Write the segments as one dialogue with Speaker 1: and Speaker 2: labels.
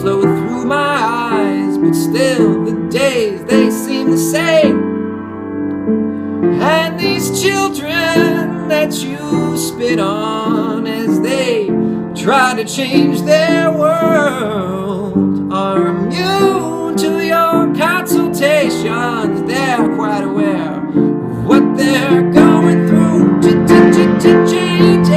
Speaker 1: flow through my eyes, but still the days, they seem the same. And these children that you spit on as they try to change their world are immune to your consultations. They're quite aware of what they're going through. Changes.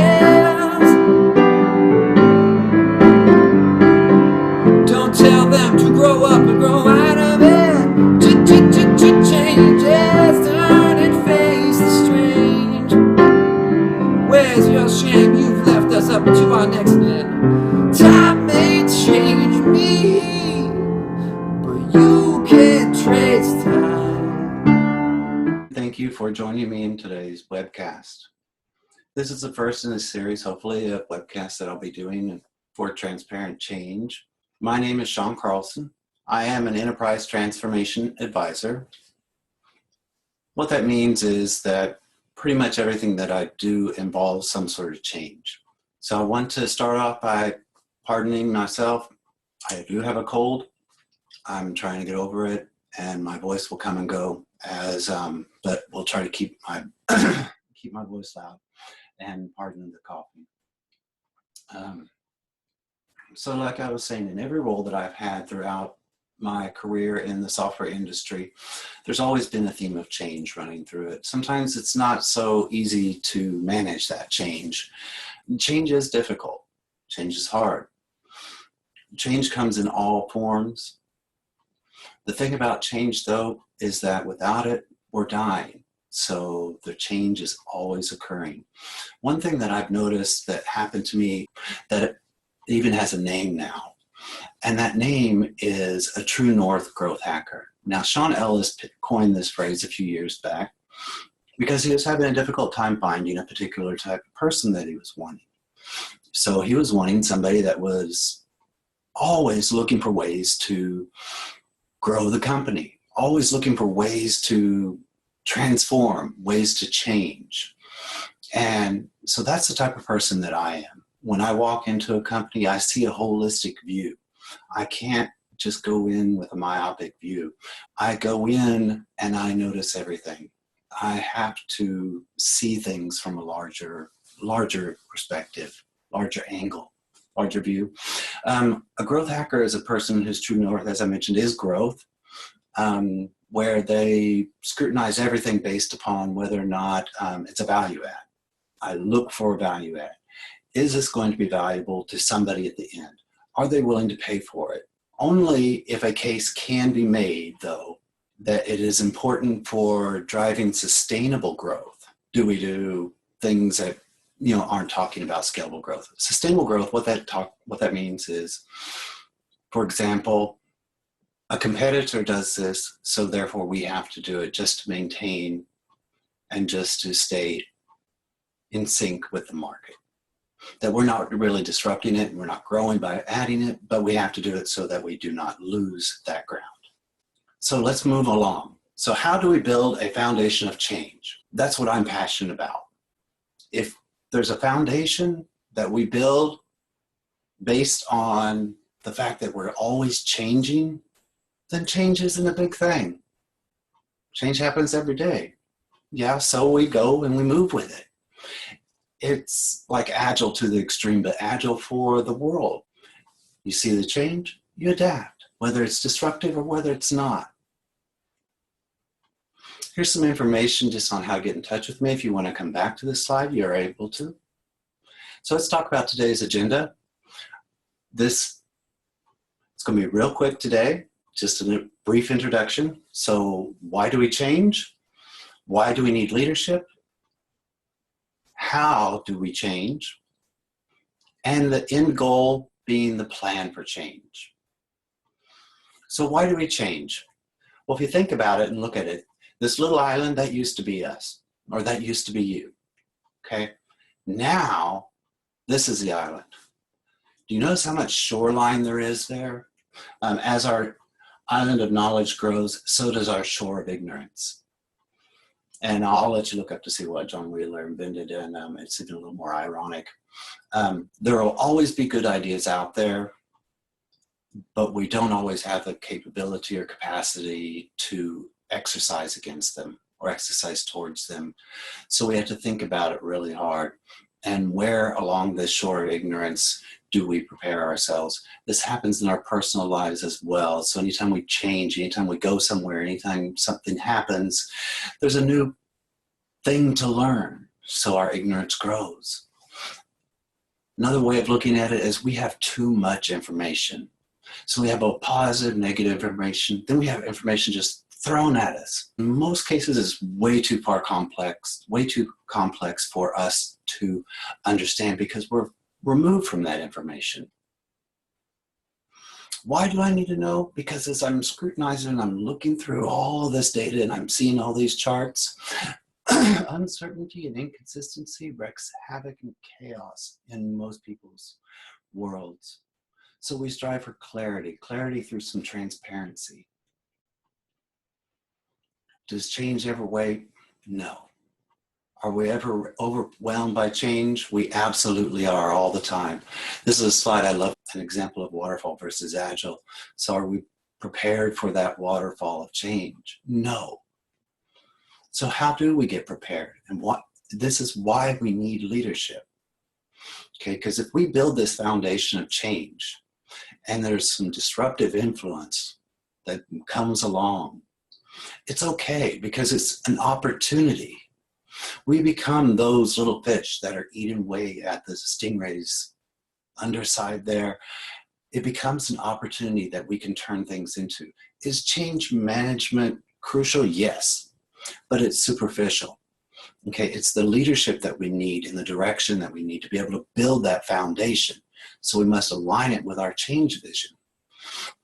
Speaker 1: Don't tell them to grow up and grow out of it. Changes. Turn and face the strange. Where's your shame? You've left us up to our next end. Time may change me, but you can't trace time.
Speaker 2: Thank you for joining me in today's webcast. This is the first in a series, hopefully, of webcasts that I'll be doing for Transparent Change. My name is Sean Carlson. I am an Enterprise Transformation Advisor. What that means is that pretty much everything that I do involves some sort of change. So I want to start off by pardoning myself. I do have a cold. I'm trying to get over it, and my voice will come and go but we'll try to keep my keep my voice loud and pardon the coughing. So like I was saying, in every role that I've had throughout my career in the software industry, there's always been a theme of change running through it. Sometimes it's not so easy to manage that change. Change is difficult. Change is hard. Change comes in all forms. The thing about change, though, is that without it, we're dying. So the change is always occurring. One thing that I've noticed that happened to me, that it even has a name now, and that name is a true north growth hacker. Now, Sean Ellis coined this phrase a few years back because he was having a difficult time finding a particular type of person that he was wanting. So he was wanting somebody that was always looking for ways to grow the company, always looking for ways to transform, ways to change. And so that's the type of person that I am. When I walk into a company, I see a holistic view. I can't just go in with a myopic view. I go in and I notice everything. I have to see things from a larger perspective, larger angle, larger view. A growth hacker is a person whose true north, as I mentioned, is growth, where they scrutinize everything based upon whether or not it's a value add. I look for a value add. Is this going to be valuable to somebody at the end? Are they willing to pay for it? Only if a case can be made, though, that it is important for driving sustainable growth, do we do things that aren't talking about scalable growth. Sustainable growth, what that means is, for example, a competitor does this, so therefore we have to do it just to maintain and just to stay in sync with the market. That we're not really disrupting it, and we're not growing by adding it, but we have to do it so that we do not lose that ground. So let's move along. So how do we build a foundation of change? That's what I'm passionate about. If there's a foundation that we build based on the fact that we're always changing, then change isn't a big thing. Change happens every day. Yeah, so we go and we move with it. It's like Agile to the extreme, but Agile for the world. You see the change, you adapt, whether it's disruptive or whether it's not. Here's some information just on how to get in touch with me. If you want to come back to this slide, you're able to. So let's talk about today's agenda. It's going to be real quick today, just a brief introduction. So why do we change? Why do we need leadership? How do we change? And the end goal being the plan for change. So why do we change? Well, if you think about it and look at it, this little island, that used to be us, or that used to be you, okay? Now, this is the island. Do you notice how much shoreline there is there? As our island of knowledge grows, so does our shore of ignorance. And I'll let you look up to see what John Wheeler invented, and it's even a little more ironic. There will always be good ideas out there. but we don't always have the capability or capacity to exercise against them or exercise towards them. So we have to think about it really hard. And where along this shore of ignorance do we prepare ourselves? This happens in our personal lives as well. So anytime we change, anytime we go somewhere, anytime something happens, there's a new thing to learn. So our ignorance grows. Another way of looking at it is we have too much information. So we have both positive, negative information, then we have information just thrown at us. In most cases, it's way too complex for us to understand because we're removed from that information. Why do I need to know? Because as I'm scrutinizing and I'm looking through all of this data and I'm seeing all these charts, uncertainty and inconsistency wreaks havoc and chaos in most people's worlds. So we strive for clarity through some transparency. Does change ever wait? No. Are we ever overwhelmed by change? We absolutely are all the time. This is a slide I love, an example of Waterfall versus Agile. So are we prepared for that waterfall of change? No. So how do we get prepared? And this is why we need leadership. Okay, because if we build this foundation of change and there's some disruptive influence that comes along, it's okay because it's an opportunity. We become those little fish that are eating away at the stingray's underside there. It becomes an opportunity that we can turn things into. Is change management crucial? Yes, but it's superficial. Okay, it's the leadership that we need and the direction that we need to be able to build that foundation. So we must align it with our change vision.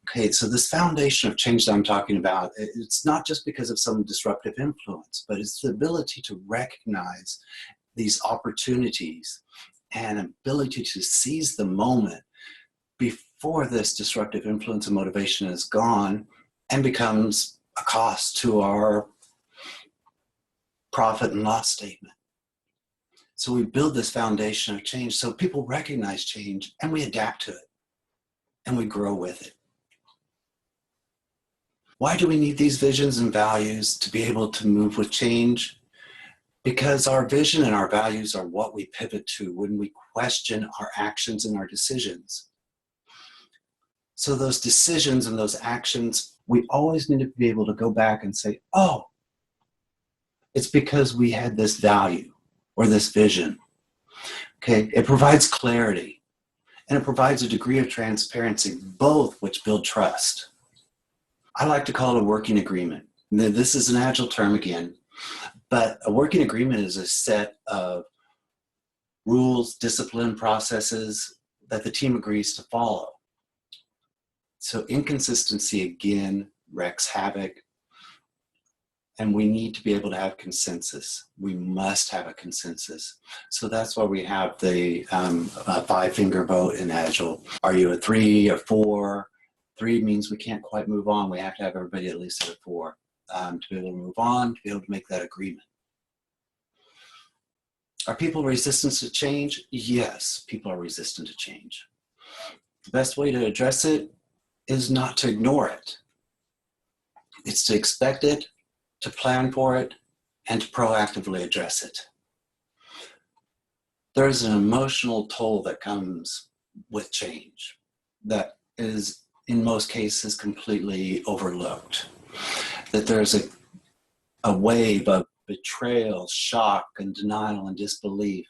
Speaker 2: Okay, so this foundation of change that I'm talking about, it's not just because of some disruptive influence, but it's the ability to recognize these opportunities and ability to seize the moment before this disruptive influence and motivation is gone and becomes a cost to our profit and loss statement. So we build this foundation of change so people recognize change and we adapt to it and we grow with it. Why do we need these visions and values to be able to move with change? Because our vision and our values are what we pivot to when we question our actions and our decisions. So those decisions and those actions, we always need to be able to go back and say, oh, it's because we had this value or this vision. Okay, it provides clarity and it provides a degree of transparency, both which build trust. I like to call it a working agreement. This is an Agile term again, but a working agreement is a set of rules, discipline, processes that the team agrees to follow. So inconsistency, again, wreaks havoc, and we need to be able to have consensus. We must have a consensus. So that's why we have the 5-finger vote in Agile. Are you a 3 or 4? 3 means we can't quite move on. We have to have everybody at least at a 4 to be able to move on, to be able to make that agreement. Are people resistant to change? Yes, people are resistant to change. The best way to address it is not to ignore it. It's to expect it, to plan for it, and to proactively address it. There's an emotional toll that comes with change that is, in most cases, completely overlooked. That there's a wave of betrayal, shock, and denial and disbelief,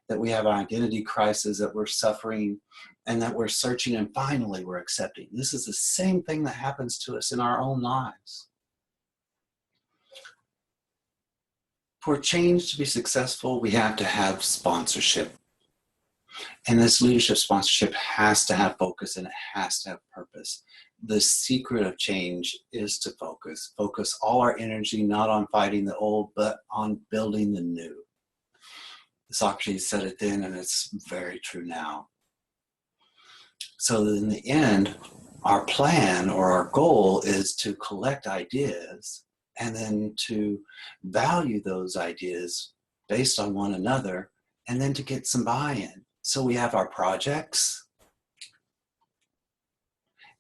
Speaker 2: that we have an identity crisis that we're suffering and that we're searching and finally we're accepting. This is the same thing that happens to us in our own lives. For change to be successful, we have to have sponsorship. And this leadership sponsorship has to have focus and it has to have purpose. The secret of change is to focus all our energy not on fighting the old, but on building the new. Socrates said it then, and it's very true now. So in the end, our plan or our goal is to collect ideas and then to value those ideas based on one another and then to get some buy-in. So we have our projects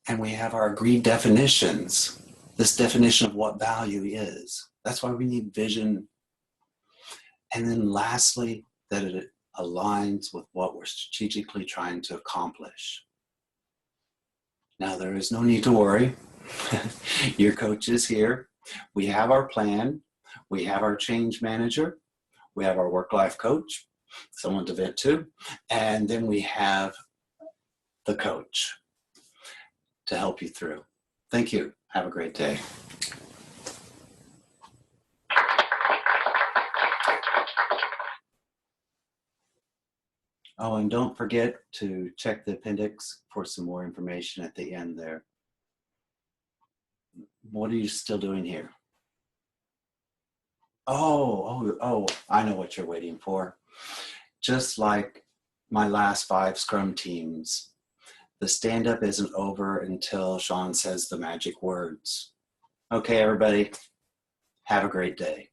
Speaker 2: And we have our agreed definitions, this definition of what value is. That's why we need vision. And then lastly, that it aligns with what we're strategically trying to accomplish. Now, there is no need to worry. Your coach is here. We have our plan. We have our change manager. We have our work-life coach, someone to vent to. And then we have the coach to help you through. Thank you. Have a great day. Oh, and don't forget to check the appendix for some more information at the end there. What are you still doing here? Oh, I know what you're waiting for. Just like my last 5 Scrum teams, the stand-up isn't over until Sean says the magic words. Okay, everybody, have a great day.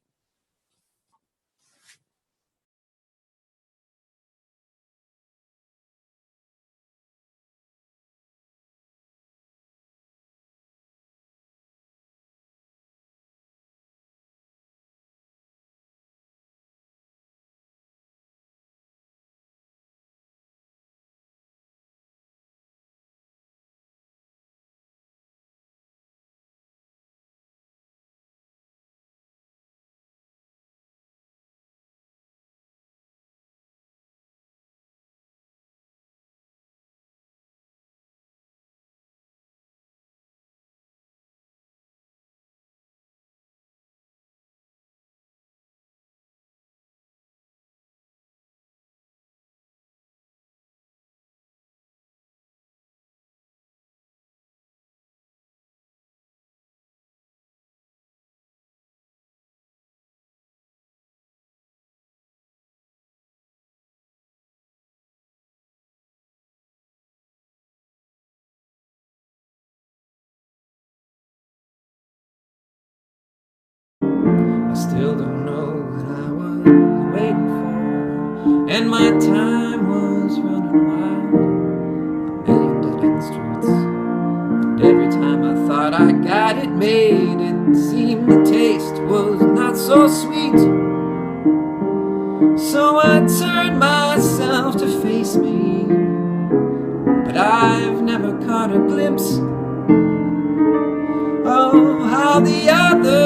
Speaker 1: I still don't know what I was waiting for, and my time was running wild. A million dead-end streets, and every time I thought I got it made, it seemed the taste was not so sweet. So I turned myself to face me, but I've never caught a glimpse of how the other